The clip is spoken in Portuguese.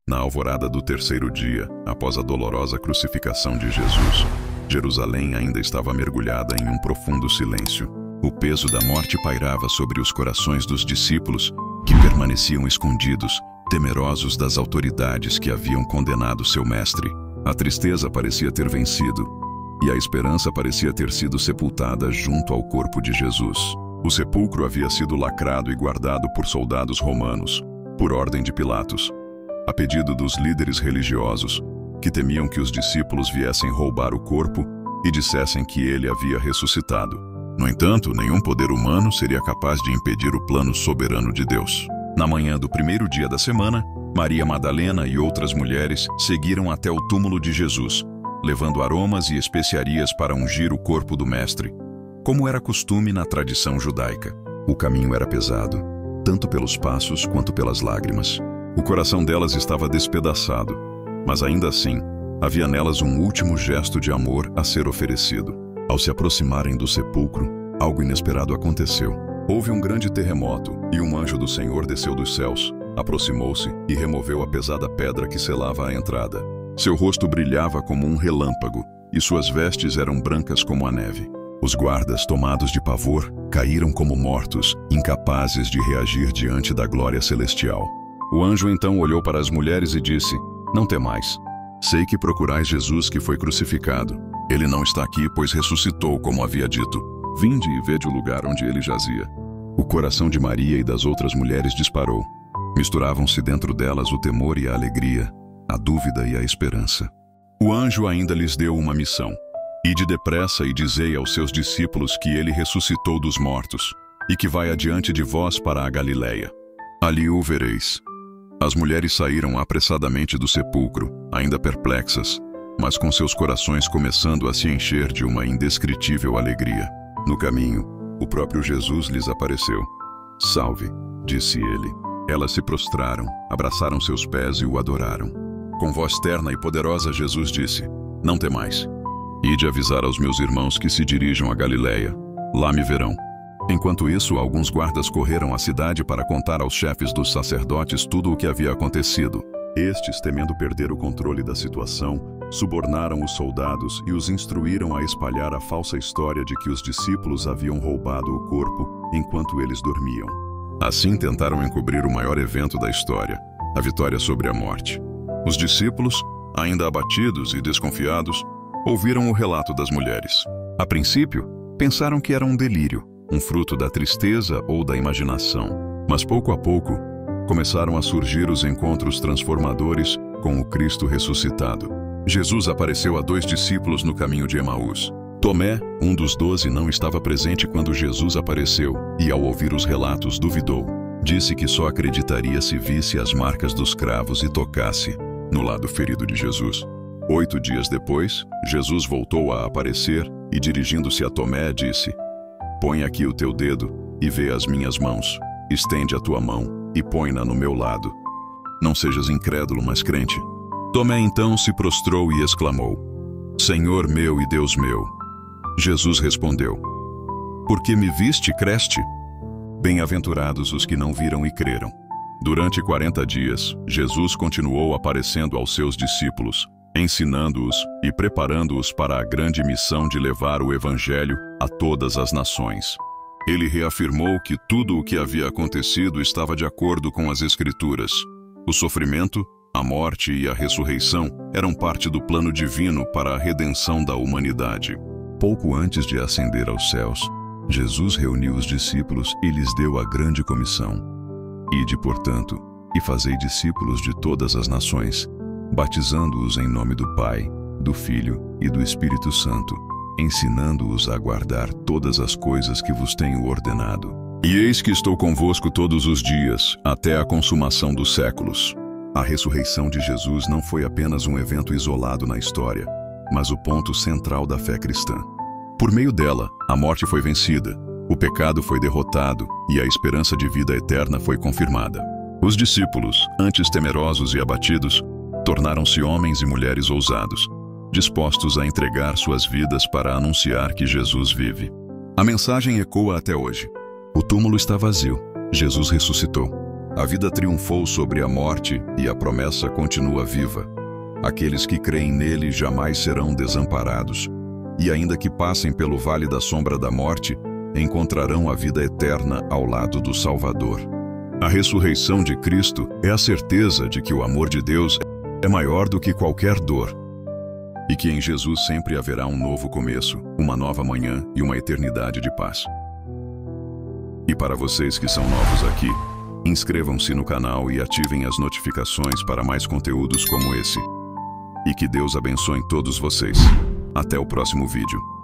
Na alvorada do terceiro dia, após a dolorosa crucificação de Jesus, Jerusalém ainda estava mergulhada em um profundo silêncio. O peso da morte pairava sobre os corações dos discípulos, que permaneciam escondidos, temerosos das autoridades que haviam condenado seu mestre. A tristeza parecia ter vencido, e a esperança parecia ter sido sepultada junto ao corpo de Jesus. O sepulcro havia sido lacrado e guardado por soldados romanos, por ordem de Pilatos, a pedido dos líderes religiosos, que temiam que os discípulos viessem roubar o corpo e dissessem que ele havia ressuscitado. No entanto, nenhum poder humano seria capaz de impedir o plano soberano de Deus. Na manhã do primeiro dia da semana, Maria Madalena e outras mulheres seguiram até o túmulo de Jesus, levando aromas e especiarias para ungir o corpo do mestre, como era costume na tradição judaica. O caminho era pesado, tanto pelos passos quanto pelas lágrimas. O coração delas estava despedaçado, mas ainda assim, havia nelas um último gesto de amor a ser oferecido. Ao se aproximarem do sepulcro, algo inesperado aconteceu. Houve um grande terremoto, e um anjo do Senhor desceu dos céus, aproximou-se e removeu a pesada pedra que selava a entrada. Seu rosto brilhava como um relâmpago, e suas vestes eram brancas como a neve. Os guardas, tomados de pavor, caíram como mortos, incapazes de reagir diante da glória celestial. O anjo então olhou para as mulheres e disse: "Não temais. Sei que procurais Jesus que foi crucificado. Ele não está aqui, pois ressuscitou, como havia dito. Vinde e vede o lugar onde ele jazia." O coração de Maria e das outras mulheres disparou. Misturavam-se dentro delas o temor e a alegria, a dúvida e a esperança. O anjo ainda lhes deu uma missão: "Ide depressa e dizei aos seus discípulos que ele ressuscitou dos mortos, e que vai adiante de vós para a Galileia. Ali o vereis." As mulheres saíram apressadamente do sepulcro, ainda perplexas, mas com seus corações começando a se encher de uma indescritível alegria. No caminho, o próprio Jesus lhes apareceu. "Salve", disse ele. Elas se prostraram, abraçaram seus pés e o adoraram. Com voz terna e poderosa, Jesus disse: "Não temais. Ide avisar aos meus irmãos que se dirijam a Galileia. Lá me verão." Enquanto isso, alguns guardas correram à cidade para contar aos chefes dos sacerdotes tudo o que havia acontecido. Estes, temendo perder o controle da situação, subornaram os soldados e os instruíram a espalhar a falsa história de que os discípulos haviam roubado o corpo enquanto eles dormiam. Assim tentaram encobrir o maior evento da história, a vitória sobre a morte. Os discípulos, ainda abatidos e desconfiados, ouviram o relato das mulheres. A princípio, pensaram que era um delírio, um fruto da tristeza ou da imaginação. Mas pouco a pouco, começaram a surgir os encontros transformadores com o Cristo ressuscitado. Jesus apareceu a 2 discípulos no caminho de Emaús. Tomé, um dos 12, não estava presente quando Jesus apareceu e, ao ouvir os relatos, duvidou. Disse que só acreditaria se visse as marcas dos cravos e tocasse no lado ferido de Jesus. 8 dias depois, Jesus voltou a aparecer e, dirigindo-se a Tomé, disse: "Põe aqui o teu dedo e vê as minhas mãos. Estende a tua mão e põe-na no meu lado. Não sejas incrédulo, mas crente." Tomé então se prostrou e exclamou: "Senhor meu e Deus meu." Jesus respondeu: "Porque me viste, creste? Bem-aventurados os que não viram e creram." Durante 40 dias, Jesus continuou aparecendo aos seus discípulos, ensinando-os e preparando-os para a grande missão de levar o Evangelho a todas as nações. Ele reafirmou que tudo o que havia acontecido estava de acordo com as Escrituras. O sofrimento, a morte e a ressurreição eram parte do plano divino para a redenção da humanidade. Pouco antes de ascender aos céus, Jesus reuniu os discípulos e lhes deu a grande comissão: "Ide, portanto, e fazei discípulos de todas as nações, batizando-os em nome do Pai, do Filho e do Espírito Santo, ensinando-os a guardar todas as coisas que vos tenho ordenado. E eis que estou convosco todos os dias, até a consumação dos séculos." A ressurreição de Jesus não foi apenas um evento isolado na história, mas o ponto central da fé cristã. Por meio dela, a morte foi vencida, o pecado foi derrotado e a esperança de vida eterna foi confirmada. Os discípulos, antes temerosos e abatidos, tornaram-se homens e mulheres ousados, dispostos a entregar suas vidas para anunciar que Jesus vive. A mensagem ecoa até hoje. O túmulo está vazio. Jesus ressuscitou. A vida triunfou sobre a morte e a promessa continua viva. Aqueles que creem nele jamais serão desamparados, e ainda que passem pelo vale da sombra da morte, encontrarão a vida eterna ao lado do Salvador. A ressurreição de Cristo é a certeza de que o amor de Deus é maior do que qualquer dor, e que em Jesus sempre haverá um novo começo, uma nova manhã e uma eternidade de paz. E para vocês que são novos aqui, inscrevam-se no canal e ativem as notificações para mais conteúdos como esse. E que Deus abençoe todos vocês. Até o próximo vídeo.